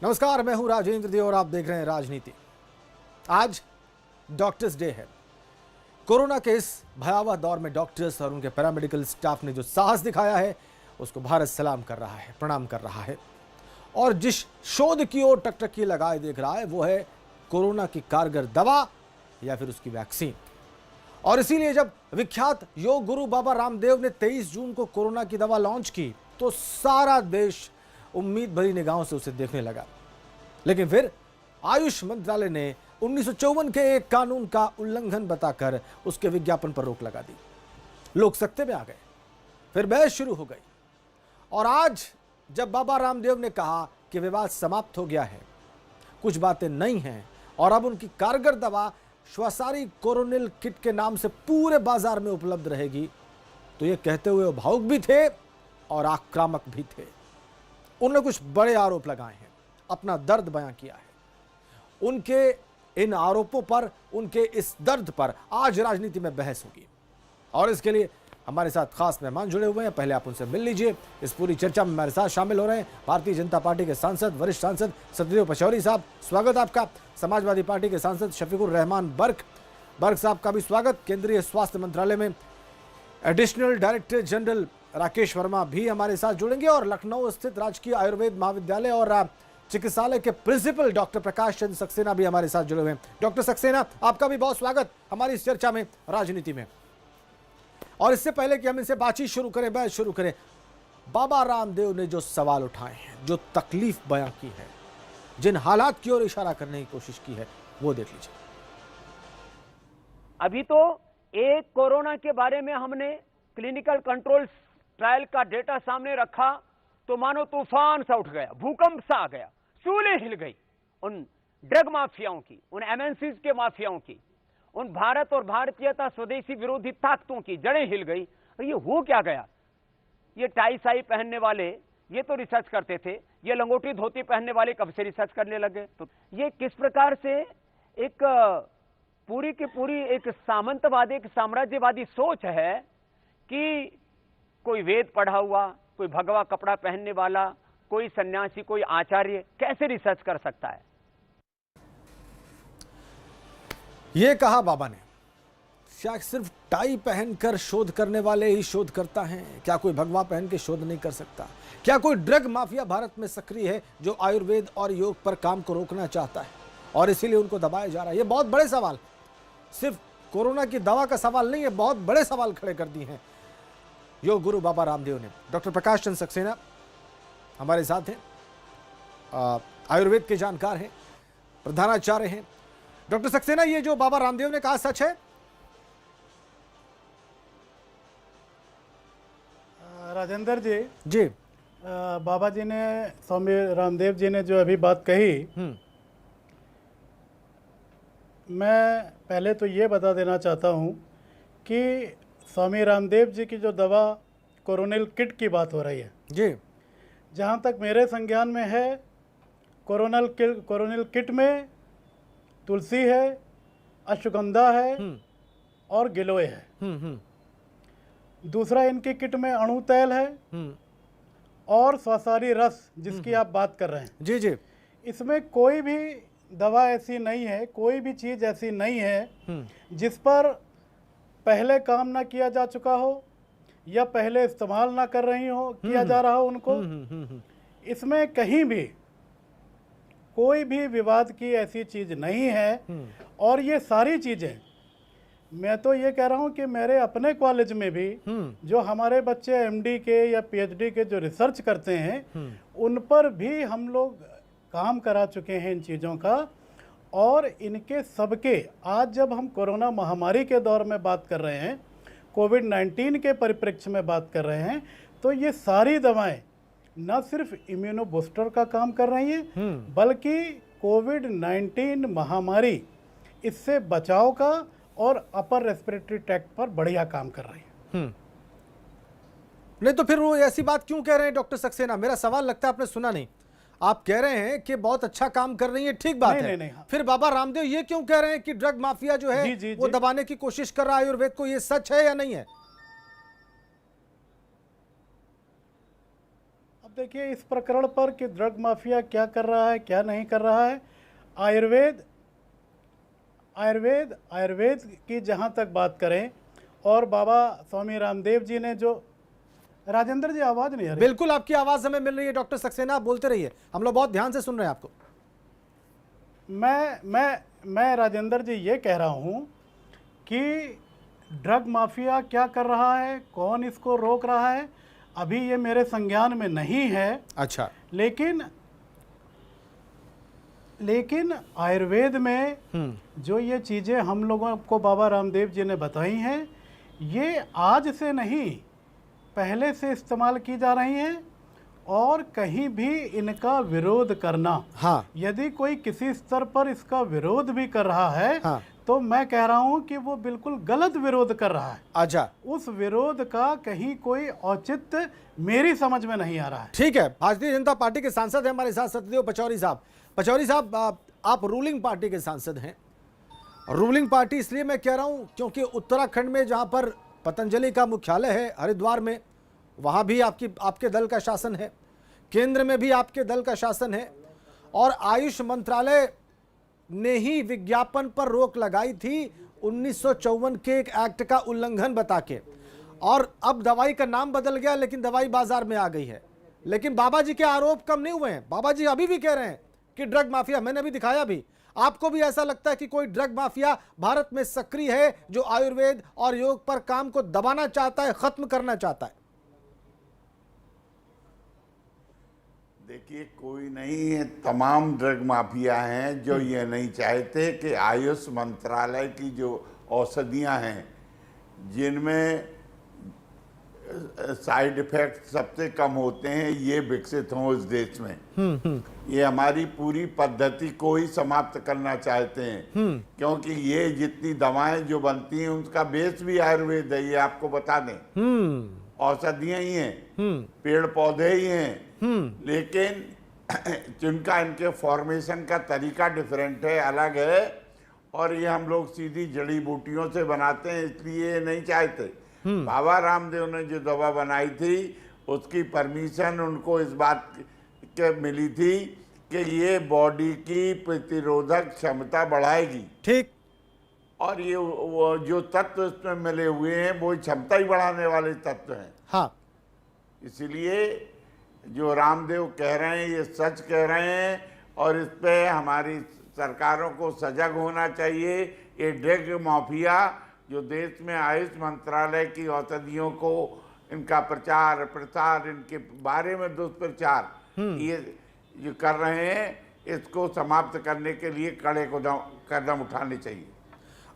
नमस्कार, मैं हूं राजेंद्र दे और आप देख रहे हैं राजनीति। आज डॉक्टर्स डे है। कोरोना के इस भयावह दौर में डॉक्टर्स और उनके पैरामेडिकल स्टाफ ने जो साहस दिखाया है उसको भारत सलाम कर रहा है, प्रणाम कर रहा है। और जिस शोध की ओर टकटकी लगाए देख रहा है वो है कोरोना की कारगर दवा या फिर उसकी वैक्सीन। और इसीलिए जब विख्यात योग गुरु बाबा रामदेव ने 23 जून को कोरोना की दवा लॉन्च की तो सारा देश उम्मीद भरी निगाहों से उसे देखने लगा। लेकिन फिर आयुष मंत्रालय ने 1954 के एक कानून का उल्लंघन बताकर उसके विज्ञापन पर रोक लगा दी। लोग सख्ते में आ गए, फिर बहस शुरू हो गई। और आज जब बाबा रामदेव ने कहा कि विवाद समाप्त हो गया है, कुछ बातें नई हैं और अब उनकी कारगर दवा श्वासारी कोरोनिल किट के नाम से पूरे बाजार में उपलब्ध रहेगी, तो ये कहते हुए वो भावुक भी थे और आक्रामक भी थे। उन्होंने कुछ बड़े आरोप लगाए हैं, अपना दर्द बयां किया है। उनके इन आरोपों पर, उनके इस दर्द पर आज राजनीति में बहस होगी। और इसके लिए हमारे साथ खास मेहमान जुड़े हुए हैं। पहले आप उनसे मिल लीजिए। इस पूरी चर्चा में हमारे साथ शामिल हो रहे हैं भारतीय जनता पार्टी के सांसद, वरिष्ठ सांसद सतदेव पचौरी साहब, स्वागत आपका। समाजवादी पार्टी के सांसद शफीकुर रहमान बर्क साहब का भी स्वागत। केंद्रीय स्वास्थ्य मंत्रालय में additional director general Rakesh Verma भी हमारे साथ जुड़ेंगे। और लखनऊ स्थित राजकीय आयुर्वेद महाविद्यालय और चिकित्सालय के प्रिंसिपल डॉक्टर प्रकाश चंद्र सक्सेना भी हमारे साथ जुड़े हुए हैं। डॉक्टर सक्सेना, आपका भी बहुत स्वागत हमारी इस चर्चा में, राजनीति में। और इससे पहले कि हम इनसे बातचीत शुरू करें, बहस शुरू करें, बाबा रामदेव ने जो सवाल उठाए हैं, जो तकलीफ बयां की है, जिन हालात की ओर इशारा करने की कोशिश की है, वो देख लीजिए। अभी तो एक कोरोना के बारे में हमने क्लिनिकल कंट्रोल ट्रायल का डेटा सामने रखा तो मानो तूफान सा उठ गया, भूकंप सा आ गया, चूल्हे हिल गई। उन ड्रग माफियाओं की, उन एमएनसीज के माफियाओं की, उन भारत और भारतीयता स्वदेशी विरोधी ताकतों की जड़ें हिल गई। और ये हो क्या गया? ये टाई साई पहनने वाले ये तो रिसर्च करते थे, ये लंगोटी धोती पहनने वाले कब से रिसर्च करने लगे? तो ये किस प्रकार से एक पूरी की पूरी एक सामंतवादी, एक साम्राज्यवादी सोच है कि कोई वेद पढ़ा हुआ, कोई भगवा कपड़ा पहनने वाला, कोई सन्यासी, कोई आचार्य कैसे रिसर्च कर सकता है? ये कहा बाबा ने, क्या सिर्फ टाई पहनकर शोध करने वाले ही शोध करता है? क्या कोई भगवा पहन के शोध नहीं कर सकता? क्या कोई ड्रग माफिया भारत में सक्रिय है जो आयुर्वेद और योग पर काम को रोकना चाहता है और इसीलिए उनको दबाया जा रहा है? ये बहुत बड़े सवाल, सिर्फ कोरोना की दवा का सवाल नहीं है, बहुत बड़े सवाल खड़े कर दिए हैं योग गुरु बाबा रामदेव ने। डॉक्टर प्रकाश चंद्र सक्सेना हमारे साथ हैं, आयुर्वेद के जानकार हैं, प्रधानाचार्य हैं। डॉक्टर सक्सेना, ये जो बाबा रामदेव ने कहा सच है? राजेंद्र जी जी, बाबा जी ने, स्वामी रामदेव जी ने जो अभी बात कही, मैं पहले तो ये बता देना चाहता हूँ कि स्वामी रामदेव जी की जो दवा कोरोनिल किट की बात हो रही है जी, जहाँ तक मेरे संज्ञान में है, कोरोनिल किट में तुलसी है, अश्वगंधा है और गिलोय है। दूसरा, इनकी किट में अणु तेल है और श्वासारी रस, जिसकी आप बात कर रहे हैं। जी जी, इसमें कोई भी दवा ऐसी नहीं है, कोई भी चीज़ ऐसी नहीं है जिस पर पहले काम ना किया जा चुका हो या पहले इस्तेमाल ना कर रही हो, किया जा रहा हो उनको। इसमें कहीं भी कोई भी विवाद की ऐसी चीज़ नहीं है। और ये सारी चीज़ें, मैं तो ये कह रहा हूँ कि मेरे अपने कॉलेज में भी जो हमारे बच्चे एमडी के या पीएचडी के जो रिसर्च करते हैं, उन पर भी हम लोग काम करा चुके हैं इन चीज़ों का। और इनके सबके, आज जब हम कोरोना महामारी के दौर में बात कर रहे हैं, कोविड-19 के परिप्रेक्ष्य में बात कर रहे हैं, तो ये सारी दवाएं न सिर्फ इम्यूनो बूस्टर का काम कर रही हैं, बल्कि कोविड-19 महामारी, इससे बचाव का और अपर रेस्पिरेटरी ट्रैक्ट पर बढ़िया काम कर रही है। नहीं तो फिर वो ऐसी बात क्यों कह रहे हैं डॉक्टर सक्सेना? मेरा सवाल लगता है आपने सुना नहीं। आप कह रहे हैं कि बहुत अच्छा काम कर रही है, ठीक बात है। नहीं, हाँ। फिर बाबा रामदेव ये क्यों कह रहे हैं कि ड्रग माफिया जो है वो दबाने की कोशिश कर रहा है आयुर्वेद को? ये सच है या नहीं है? अब देखिए इस प्रकरण पर कि ड्रग माफिया क्या कर रहा है क्या नहीं कर रहा है, आयुर्वेद की जहाँ तक बात करें, और बाबा स्वामी रामदेव जी ने जो, राजेंद्र जी आवाज नहीं आ रही। बिल्कुल आपकी आवाज हमें मिल रही है डॉक्टर सक्सेना, आप बोलते रहिए, हम लोग बहुत ध्यान से सुन रहे हैं आपको। मैं राजेंद्र जी ये कह रहा हूँ कि ड्रग माफिया क्या कर रहा है, कौन इसको रोक रहा है, अभी ये मेरे संज्ञान में नहीं है। अच्छा, लेकिन आयुर्वेद में जो ये चीज़ें हम लोगों को बाबा रामदेव जी ने बताई हैं, ये आज से नहीं पहले से इस्तेमाल की जा रही हैं, और कहीं भी इनका विरोध करना, हाँ, यदि कोई किसी स्तर पर इसका विरोध भी कर रहा है, हाँ, तो मैं कह रहा हूं कि वो बिल्कुल गलत विरोध कर रहा है। अच्छा, उस विरोध का कहीं कोई औचित्य मेरी समझ में नहीं आ रहा है। ठीक है। भारतीय जनता पार्टी के सांसद हैं हमारे साथ सत्यदेव पचौरी साहब। पचौरी साहब, आप रूलिंग पार्टी के सांसद हैं। रूलिंग पार्टी इसलिए मैं कह रहा हूं क्योंकि उत्तराखंड में जहां पर पतंजलि का मुख्यालय है हरिद्वार में, वहां भी आपके दल का शासन है, केंद्र में भी आपके दल का शासन है, और आयुष मंत्रालय ने ही विज्ञापन पर रोक लगाई थी 1954 के एक एक्ट का उल्लंघन बता के, और अब दवाई का नाम बदल गया लेकिन दवाई बाजार में आ गई है। लेकिन बाबा जी के आरोप कम नहीं हुए हैं, बाबा जी अभी भी कह रहे हैं कि ड्रग माफिया, मैंने अभी दिखाया भी। आपको भी ऐसा लगता है कि कोई ड्रग माफिया भारत में सक्रिय है जो आयुर्वेद और योग पर काम को दबाना चाहता है, खत्म करना चाहता है? देखिए, कोई नहीं है, तमाम ड्रग माफिया हैं जो ये नहीं चाहते कि आयुष मंत्रालय की जो औषधियां हैं जिनमें साइड इफेक्ट सबसे कम होते हैं, ये विकसित हों इस देश में। ये हमारी पूरी पद्धति को ही समाप्त करना चाहते हैं, क्योंकि ये जितनी दवाएं जो बनती हैं उनका बेस भी आयुर्वेद है, ये आपको बता दें। औषधियां ही हैं, पेड़ पौधे ही हैं, लेकिन जिनका इनके फॉर्मेशन का तरीका डिफरेंट है, अलग है, और ये हम लोग सीधी जड़ी बूटियों से बनाते हैं, इसलिए नहीं चाहते। बाबा रामदेव ने जो दवा बनाई थी उसकी परमिशन उनको इस बात के मिली थी कि ये बॉडी की प्रतिरोधक क्षमता बढ़ाएगी, ठीक, और ये वो जो तत्व इसमें मिले हुए हैं वो क्षमता ही बढ़ाने वाले तत्व हैं। हाँ, इसलिए जो रामदेव कह रहे हैं ये सच कह रहे हैं, और इस पे हमारी सरकारों को सजग होना चाहिए। ये ड्रग माफिया जो देश में आयुष मंत्रालय की औषधियों को, इनका प्रचार प्रसार, इनके बारे में दुष्प्रचार ये जो कर रहे हैं, इसको समाप्त करने के लिए कड़े कदम उठाने चाहिए।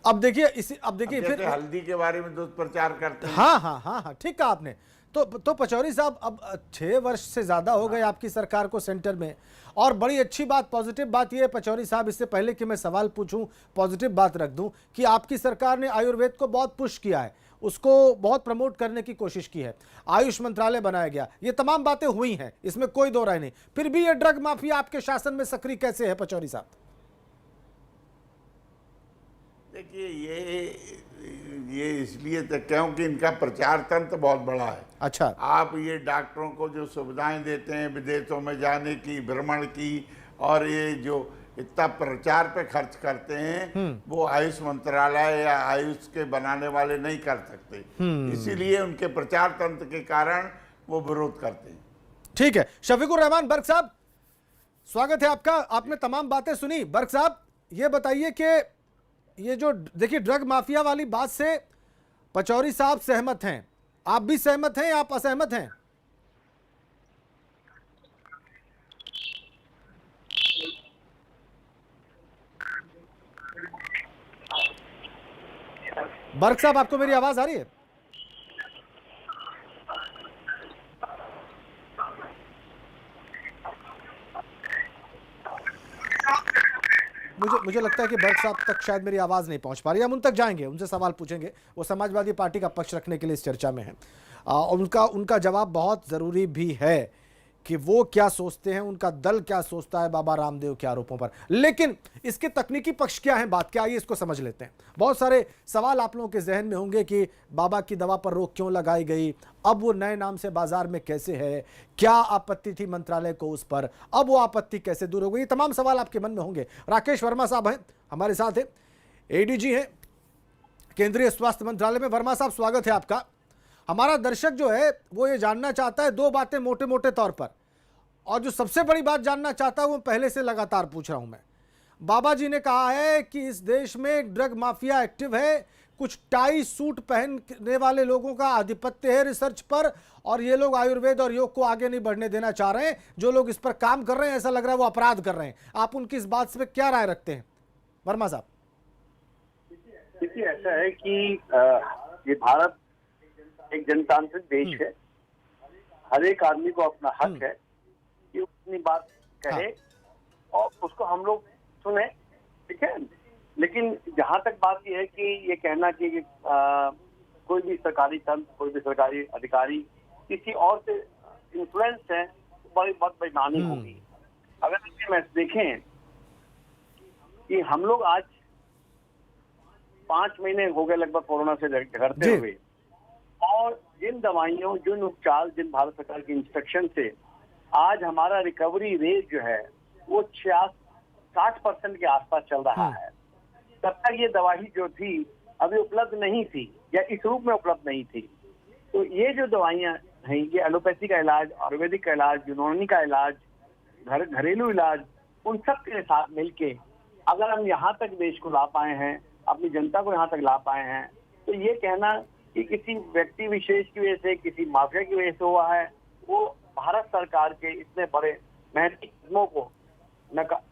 अब देखिए फिर हल्दी के बारे में दुष्प्रचार करते हैं। हाँ, ठीक कहा आपने। तो पचौरी साहब, अब 6 वर्ष से ज्यादा हो गए आपकी सरकार को सेंटर में, और बड़ी अच्छी बात, पॉजिटिव बात यह है पचौरी साहब, इससे पहले कि मैं सवाल पूछूं, पॉजिटिव बात रख दूं कि आपकी सरकार ने आयुर्वेद को बहुत पुश किया है, उसको बहुत प्रमोट करने की कोशिश की है, आयुष मंत्रालय बनाया गया, ये तमाम बातें हुई हैं, इसमें कोई दो राय नहीं। फिर भी ये ड्रग माफिया आपके शासन में सक्रिय कैसे है पचौरी साहब? देखिए, ये इसलिए तो क्योंकि इनका प्रचार तंत्र बहुत बड़ा है। अच्छा, आप ये डॉक्टरों को जो सुविधाएं देते हैं विदेशों में जाने की, भ्रमण की, और ये जो इतना प्रचार पे खर्च करते हैं, वो आयुष मंत्रालय या आयुष के बनाने वाले नहीं कर सकते। इसीलिए उनके प्रचार तंत्र के कारण वो विरोध करते हैं। ठीक है, शफीकुर रहमान बर्क साहब, स्वागत है आपका। आपने तमाम बातें सुनी। बर्क साहब, ये बताइए कि ये जो देखिए ड्रग माफिया वाली बात से पचौरी साहब सहमत हैं, आप भी सहमत हैं, आप असहमत हैं? बर्क साहब, आपको मेरी आवाज आ रही है? मुझे लगता है कि बर्क साहब तक शायद मेरी आवाज़ नहीं पहुंच पा रही। हम उन तक जाएंगे, उनसे सवाल पूछेंगे, वो समाजवादी पार्टी का पक्ष रखने के लिए इस चर्चा में है। उनका जवाब बहुत ज़रूरी भी है कि वो क्या सोचते हैं, उनका दल क्या सोचता है बाबा रामदेव के आरोपों पर। लेकिन इसके तकनीकी पक्ष क्या है, बात क्या, आइए इसको समझ लेते हैं। बहुत सारे सवाल आप लोगों के जहन में होंगे कि बाबा की दवा पर रोक क्यों लगाई गई, अब वो नए नाम से बाजार में कैसे है, क्या आपत्ति थी मंत्रालय को उस पर, अब वो आपत्ति कैसे दूर हो गई, ये तमाम सवाल आपके मन में होंगे। राकेश वर्मा साहब हैं हमारे साथ, है एडीजी हैं केंद्रीय स्वास्थ्य मंत्रालय में। वर्मा साहब, स्वागत है आपका। हमारा दर्शक जो है वो ये जानना चाहता है दो बातें मोटे मोटे तौर पर, और जो सबसे बड़ी बात जानना चाहता है वो पहले से लगातार पूछ रहा हूं मैं। बाबा जी ने कहा है कि इस देश में ड्रग माफिया एक्टिव है, कुछ टाई सूट पहनने वाले लोगों का आधिपत्य है रिसर्च पर, और ये लोग आयुर्वेद और योग को आगे नहीं बढ़ने देना चाह रहे हैं। जो लोग इस पर काम कर रहे हैं ऐसा लग रहा है वो अपराध कर रहे हैं। आप उनकी इस बात से क्या राय रखते हैं वर्मा साहब? देखिए, ऐसा है कि ये भारत एक जनतांत्रिक देश है। हर एक आदमी को अपना हक है कि वो अपनी बात कहे और उसको हम लोग सुने, ठीक है। लेकिन जहां तक बात ये है कि ये कहना कि कोई भी सरकारी तंत्र, कोई भी सरकारी अधिकारी किसी और से इन्फ्लुएंस है, बड़ी बहुत बेईमानी होगी। अगर मैं देखें कि हम लोग आज 5 महीने हो गए लगभग कोरोना से झगड़ते हुए, और जिन दवाइयों, जिन उपचार, जिन भारत सरकार के इंस्ट्रक्शन से आज हमारा रिकवरी रेट जो है वो 60% के आसपास चल रहा है, तब तक ये दवाई जो थी अभी उपलब्ध नहीं थी या इस रूप में उपलब्ध नहीं थी। तो ये जो दवाइयां हैं, ये एलोपैथी का इलाज, आयुर्वेदिक का इलाज, यूनानी का इलाज, घरेलू इलाज, उन सब के साथ मिलके अगर हम यहाँ तक देश को ला पाए हैं, अपनी जनता को यहाँ तक ला पाए हैं, तो ये कहना कि किसी व्यक्ति विशेष की वजह से, किसी माफिया की वजह से हुआ है, वो भारत सरकार के इतने बड़े महत्वपूर्ण कदमों को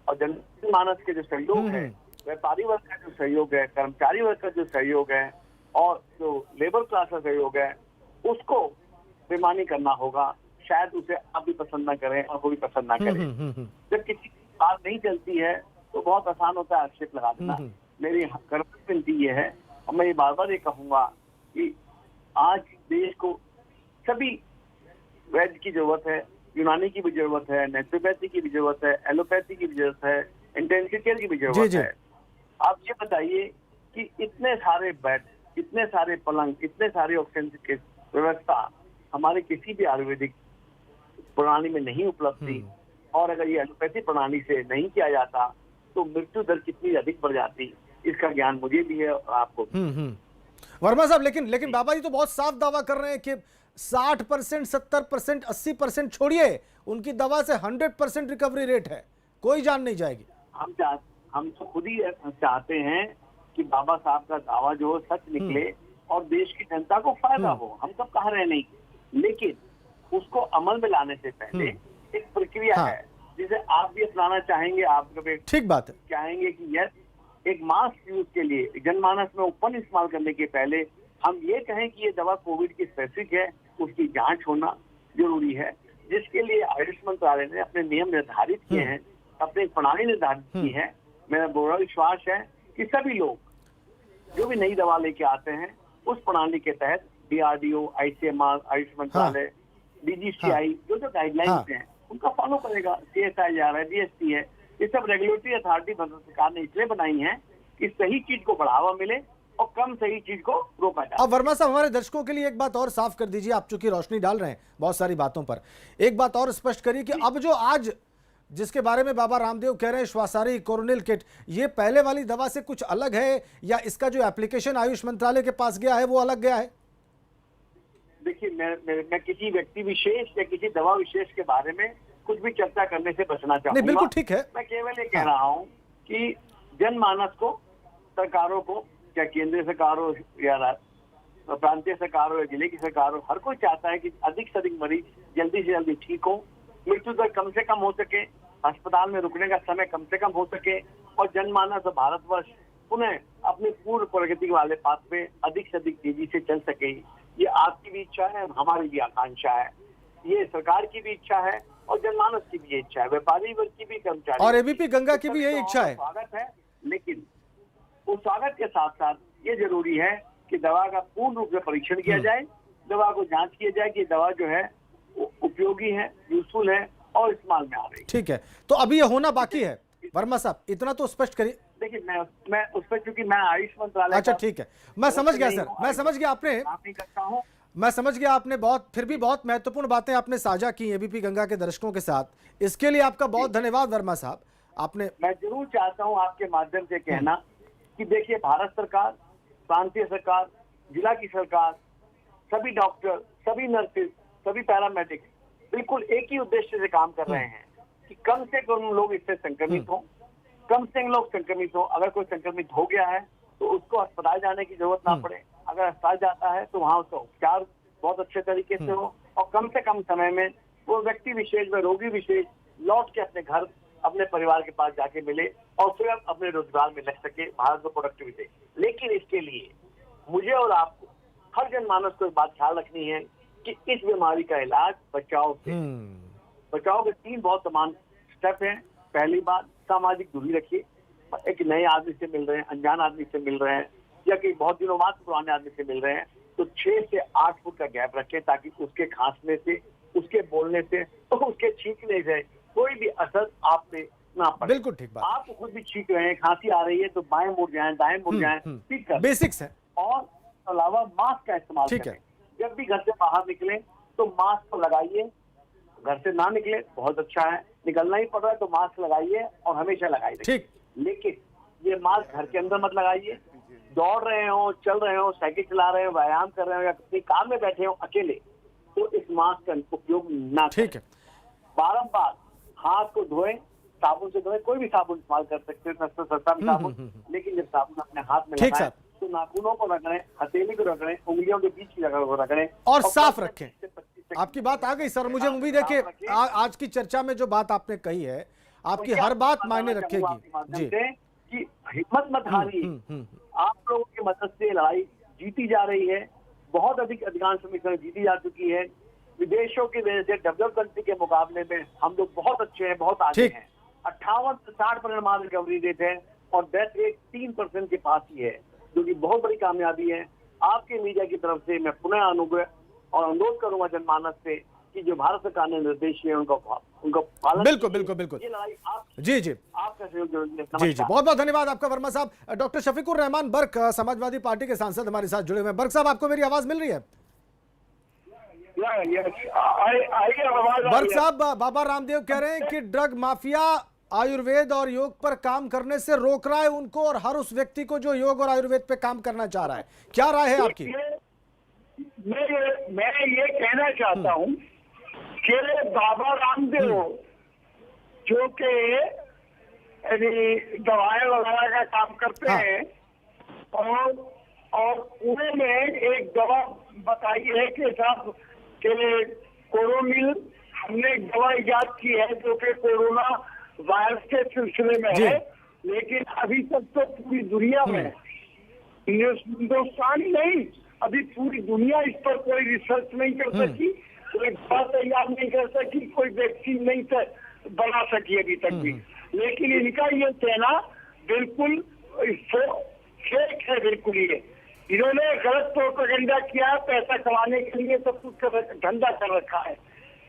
और जनमानस के जो सहयोग है, व्यापारी वर्ग का जो सहयोग है, कर्मचारी वर्ग का जो सहयोग है और जो लेबर क्लास का सहयोग है, उसको बेईमानी करना होगा। शायद उसे आप भी पसंद ना करें और वो भी पसंद ना करें। जब किसी की बात नहीं चलती है तो बहुत आसान होता है आक्षेप लगा देना। मेरी विनती ये है, और मैं ये बार बार ये कहूंगा कि आज देश को सभी वैद्य की जरूरत है, यूनानी की भी जरूरत है, नेचुरोपैथी की भी जरूरत है, एलोपैथी की भी जरूरत है, इंटेंसिव केयर की भी जरूरत है। आप ये बताइए कि इतने सारे बेड, इतने सारे पलंग, इतने सारे ऑक्सीजन की व्यवस्था हमारे किसी भी आयुर्वेदिक प्रणाली में नहीं उपलब्ध थी, और अगर ये एलोपैथी प्रणाली से नहीं किया जाता तो मृत्यु दर कितनी अधिक बढ़ जाती, इसका ज्ञान मुझे भी है और आपको भी। वर्मा साहब, लेकिन बाबा जी तो बहुत साफ दावा कर रहे हैं कि 60%, 70%, 80% छोड़िए, उनकी दवा से 100% रिकवरी रेट है, कोई जान नहीं जाएगी। हम तो खुद ही चाहते हैं कि बाबा साहब का दावा जो हो सच निकले और देश की जनता को फायदा हो। हम सब कह रहे नहीं, लेकिन उसको अमल में लाने से पहले एक प्रक्रिया है जिसे आप भी अपनाना चाहेंगे। आप ठीक बात है, चाहेंगे कि यस, एक मास यूज के लिए जनमानस में ओपन इस्तेमाल करने के पहले हम ये कहें कि ये दवा कोविड की स्पेसिफिक है, उसकी जांच होना जरूरी है, जिसके लिए आयुष मंत्रालय ने अपने नियम निर्धारित किए हैं, अपनी प्रणाली निर्धारित की है। मेरा पूरा विश्वास है कि सभी लोग जो भी नई दवा लेके आते हैं उस प्रणाली के तहत DRDO, ICMR, आयुष मंत्रालय, DGCI जो गाइडलाइंस हैं उनका फॉलो करेगा। CSI जा रहा है, DST है, ये सब रेगुलेटरी अथॉरिटी भारत सरकार ने इसलिए बनाई है कि सही चीज को बढ़ावा मिले और कम सही चीज को रोका जाए। अब वर्मा साहब, हमारे दर्शकों के लिए एक बात और साफ कर दीजिए, आप चूंकि रोशनी डाल रहे हैं बहुत सारी बातों पर, एक बात और स्पष्ट करिए कि अब जो आज जिसके बारे में बाबा रामदेव कह रहे हैं श्वासारी कोरोनिल किट, ये पहले वाली दवा से कुछ अलग है या इसका जो एप्लीकेशन आयुष मंत्रालय के पास गया है वो अलग गया है? देखिए, मैं किसी व्यक्ति विशेष या किसी दवा विशेष के बारे में कुछ भी चर्चा करने से बचना चाहूंगा। बिल्कुल ठीक है, मैं केवल ये कह रहा हूँ कि जनमानस को, सरकारों को, चाहे केंद्रीय सरकार हो या प्रांतीय सरकार हो या जिले की सरकार हो, हर कोई चाहता है कि अधिक से अधिक मरीज जल्दी से जल्दी ठीक हो, मृत्यु दर कम से कम हो सके, अस्पताल में रुकने का समय कम से कम हो सके और जनमानस और भारतवर्ष पुनः अपनी पूर्व प्रगति वाले पाथ पे अधिक से अधिक तेजी से चल सके। ये आपकी भी इच्छा है, हमारी भी आकांक्षा है, ये सरकार की भी इच्छा है और जनमानस की भी इच्छा है, व्यापारी वर्ग की भी, कर्मचारी और एबीपी गंगा की भी यही इच्छा है। स्वागत है, लेकिन उस स्वागत के साथ साथ ये जरूरी है कि दवा का पूर्ण रूप से परीक्षण किया जाए, दवा को जांच किया जाए कि दवा जो है वो उपयोगी हैं, यूजफुल हैं और इस्तेमाल में आ रही है। ठीक है, तो अभी ये होना बाकी है वर्मा साहब, इतना तो स्पष्ट करिए। देखिए मैं उस पर, क्योंकि मैं आयुष मंत्रालय अच्छा ठीक है, मैं समझ गया सर, मैं समझ गया। आपने, काम नहीं करता हूँ। मैं समझ गया, आपने बहुत, फिर भी बहुत महत्वपूर्ण बातें आपने साझा की एबीपी गंगा के दर्शकों के साथ। इसके लिए आपका बहुत धन्यवाद वर्मा साहब। आपने, मैं जरूर चाहता हूं आपके माध्यम से कहना कि देखिए, भारत सरकार, प्रांतीय सरकार, जिला की सरकार, सभी डॉक्टर, सभी नर्सेज, सभी पैरामेडिक बिल्कुल एक ही उद्देश्य से काम कर रहे हैं कि कम से कम लोग इससे संक्रमित हों, कम से कम लोग संक्रमित हो। अगर कोई संक्रमित हो गया है तो उसको अस्पताल जाने की जरूरत ना पड़े, अगर अस्पताल जाता है तो वहां उसका उपचार बहुत अच्छे तरीके से हो और कम से कम समय में वो व्यक्ति विशेष व रोगी विशेष लौट के अपने घर, अपने परिवार के पास जाके मिले और फिर अपने रोजगार में लग सके, भारत को प्रोडक्टिविटी। लेकिन इसके लिए मुझे और आपको, हर जनमानस को एक बात ख्याल रखनी है कि इस बीमारी का इलाज बचाव से, बचाव के 3 बहुत समान स्टेप हैं। पहली बात, सामाजिक दूरी रखिए। एक नए आदमी से मिल रहे हैं, अनजान आदमी से मिल रहे हैं या कि बहुत दिनों बाद पुराने आदमी से मिल रहे हैं तो 6 से 8 फुट का गैप रखें ताकि उसके खांसने से, उसके बोलने से और उसके छींकने से कोई भी असर आप पे ना पड़े। बिल्कुल ठीक बात। आप खुद भी छींक रहे हैं, खांसी आ रही है तो बाएं मुड़ जाएं, दाएं मुड़ जाएं, ठीक है, बेसिक्स है। और अलावा मास्क का इस्तेमाल ठीक करें। है। जब भी घर से बाहर निकलें तो मास्क तो लगाइए, घर से ना निकले बहुत अच्छा है, निकलना ही पड़ रहा है तो मास्क लगाइए और हमेशा लगाइए। ठीक। लेकिन ये मास्क घर के अंदर मत लगाइए। दौड़ रहे हो, चल रहे हो, साइकिल चला रहे हो, व्यायाम कर रहे हो या किसी कार में बैठे हो अकेले, तो इस मास्क का उपयोग ना करें। ठीक है। बारंबार हाथ को धोएं, साबुन से धोएं, कोई भी साबुन इस्तेमाल कर सकते हैं, सस्ता भी साबुन, लेकिन जब साबुन अपने हाथ में ठीक लगाएं सर। तो नाखूनों को रगड़ें, हथेली को रगड़ें, उंगलियों के बीच की जगह को रगड़ें और साफ 15 रखें। से 25 सेकंड आपकी बात आ गई सर, मुझे उम्मीद है कि आज की चर्चा में जो बात आपने कही है, आपकी हर बात मायने रखेगी जी। कि हिम्मत मत हारिए, आप लोगों की मदद से लड़ाई जीती जा रही है, बहुत अधिकांश समय जीती जा चुकी है। विदेशों की वजह से डेवलप कंट्री के मुकाबले में हम लोग बहुत अच्छे हैं, बहुत आगे हैं। 58 से 60% रिकवरी रेट है और डेथ रेट 3% के पास ही है, जो कि बहुत बड़ी कामयाबी है। आपके मीडिया की तरफ से मैं पुनः अनुरोध करूंगा जनमानस से कि जो भारत सरकार ने निर्देश दिए उनका पालन। बिल्कुल बिल्कुल बिल्कुल। ये लड़ाई आप जी जी आपका सहयोग जरूरी है। जी जी, बहुत बहुत धन्यवाद आपका वर्मा साहब। डॉक्टर शफीकुर रहमान बर्क, समाजवादी पार्टी के सांसद हमारे साथ जुड़े हुए हैं। बर्क साहब, आपको मेरी आवाज मिल रही है? बर्क साहब, बाबा रामदेव कह रहे हैं कि ड्रग माफिया आयुर्वेद और योग पर काम करने से रोक रहा है उनको और हर उस व्यक्ति को जो योग और आयुर्वेद पे काम करना चाह रहा है। क्या राय है आपकी? मैं ये कहना चाहता हूँ कि बाबा रामदेव जो के दवाएं वगैरह का काम करते हैं और उन्होंने एक दवा बताई है कि साहब के कोरोनिल, हमने एक दवा इजाद की है जो कि कोरोना वायरस के सिलसिले में है, लेकिन अभी तक तो पूरी दुनिया में, हिंदुस्तान ही नहीं, अभी पूरी दुनिया इस पर कोई रिसर्च नहीं कर सकी, कोई दवा तैयार नहीं कर सकी, कोई वैक्सीन नहीं बना सकी अभी तक भी। लेकिन इनका ये कहना बिल्कुल फेक है, बिल्कुल ये इन्होंने गलत प्रोपेगेंडा किया, पैसा कमाने के लिए सब कुछ धंधा कर रखा है।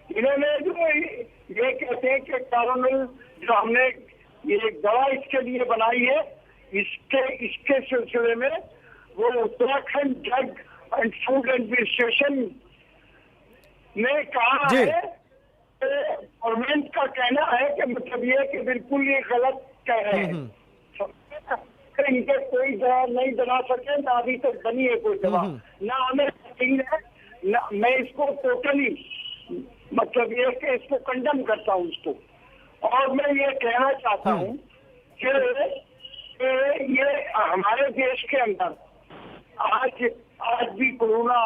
इन्होंने जो ये कहते हैं कि कोरोनिल जो हमने ये दवा इसके लिए बनाई है, इसके सिलसिले में वो Uttarakhand drug and food administration ने कहा है, गवर्नमेंट का कहना है कि मतलब ये कि बिल्कुल ये गलत कह रहे हैं। इनके कोई दवा नहीं बना सके, ना अभी तक बनी है कोई दवा, ना हमें है, ना मैं इसको टोटली मतलब ये कि इसको कंडम करता हूँ इसको। और मैं ये कहना चाहता हूँ कि ये हमारे देश के अंदर आज भी कोरोना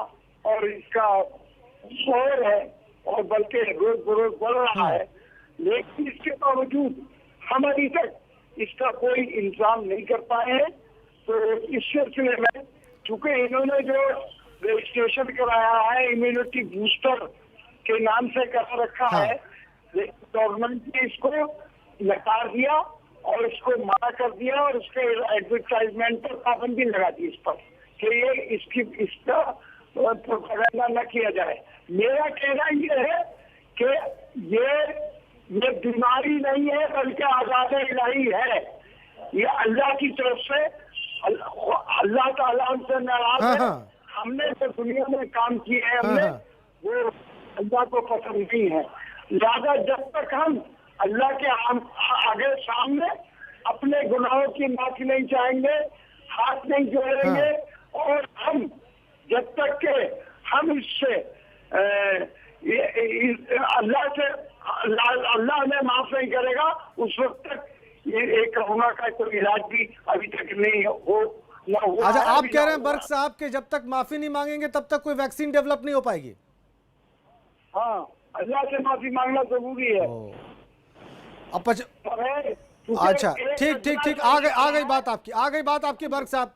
और इसका शोर है और बल्कि रोज बरोज बढ़ रहा है, लेकिन इसके बावजूद हम अभी तक इसका कोई इंतजाम नहीं कर पाए हैं। तो इस सिलसिले में चूंकि इन्होंने जो रजिस्ट्रेशन कराया है इम्यूनिटी बूस्टर के नाम से करा रखा है, गवर्नमेंट ने इसको नकार दिया और इसको मना कर दिया और उसके एडवर्टाइजमेंट पर पाबंदी लगा दी इस पर कि ये इसका प्रोपेगेंडा न किया जाए। मेरा कहना ये है कि ये बीमारी नहीं है बल्कि आजाद इलाही है। ये अल्लाह की तरफ से, अल्लाह ताला हमसे नाराज हाँ, है। हाँ। हमने जो दुनिया में काम किए हैं हमने, हाँ। वो अल्लाह को पसंद नहीं है। लिहाजा जब तक हम अल्लाह के आगे सामने अपने गुनाहों की माफी नहीं चाहेंगे, हाथ नहीं जोड़ेंगे, और हम जब तक के हम इससे अल्लाह से अल्लाह हमें माफ नहीं करेगा, उस वक्त तक ये कोरोना का कोई इलाज भी अभी तक नहीं हो ना हुआ। अच्छा, आप अभी कह ना रहे हैं हुआ। बर्क साहब के जब तक माफी नहीं मांगेंगे तब तक कोई वैक्सीन डेवलप नहीं हो पाएगी? हाँ, अल्लाह से माफी मांगना जरूरी है। अब अच्छा, ठीक आ गई बात आपकी बर्क साहब।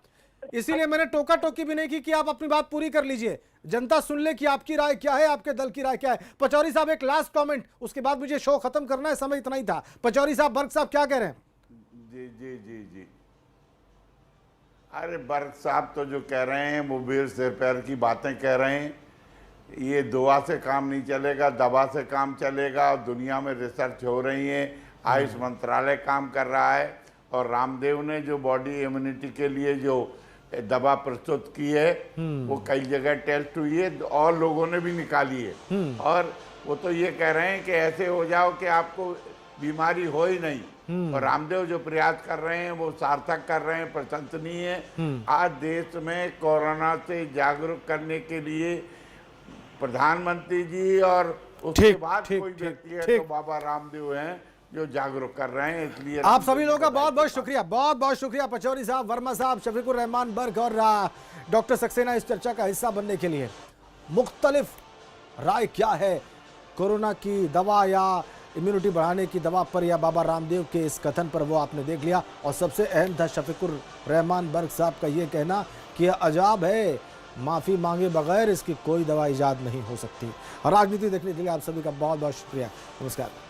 इसीलिए मैंने टोका टोकी भी नहीं की कि आप अपनी बात पूरी कर लीजिए, जनता सुन ले कि आपकी राय क्या है, आपके दल की राय क्या है। पचौरी साहब एक लास्ट कमेंट, उसके बाद मुझे शो खत्म करना है, समय इतना ही था। पचौरी साहब, बर्क साहब क्या कह रहे हैं? जी। अरे बर्क साहब तो जो कह रहे हैं मुबीर सिर पैर की बातें कह रहे हैं। ये दुआ से काम नहीं चलेगा, दवा से काम चलेगा। दुनिया में रिसर्च हो रही है, आयुष मंत्रालय काम कर रहा है, और रामदेव ने जो बॉडी इम्यूनिटी के लिए जो दवा प्रस्तुत की है वो कई जगह टेस्ट हुई है और लोगों ने भी निकाली है। और वो तो ये कह रहे हैं कि ऐसे हो जाओ कि आपको बीमारी हो ही नहीं। और रामदेव जो प्रयास कर रहे हैं वो सार्थक कर रहे हैं, प्रशंसनीय है। आज देश में कोरोना से जागरूक करने के लिए प्रधानमंत्री जी और उसके बाद कोई व्यक्ति है तो बाबा रामदेव हैं जो जागरूक कर रहे हैं। इसलिए आप सभी लोगों का बहुत बहुत शुक्रिया पचौरी साहब, वर्मा साहब, शफीकुर रहमान बर्क और डॉक्टर सक्सेना इस चर्चा का हिस्सा बनने के लिए। मुख्तलिफ राय क्या है कोरोना की दवा या इम्यूनिटी बढ़ाने की दवा पर या बाबा रामदेव के इस कथन पर, वो आपने देख लिया। और सबसे अहम था शफीकुर रहमान बर्क साहब का ये कहना कि अजाब है, माफ़ी मांगे बगैर इसकी कोई दवा ईजाद नहीं हो सकती। राजनीति देखने के लिए आप सभी का बहुत बहुत शुक्रिया। नमस्कार।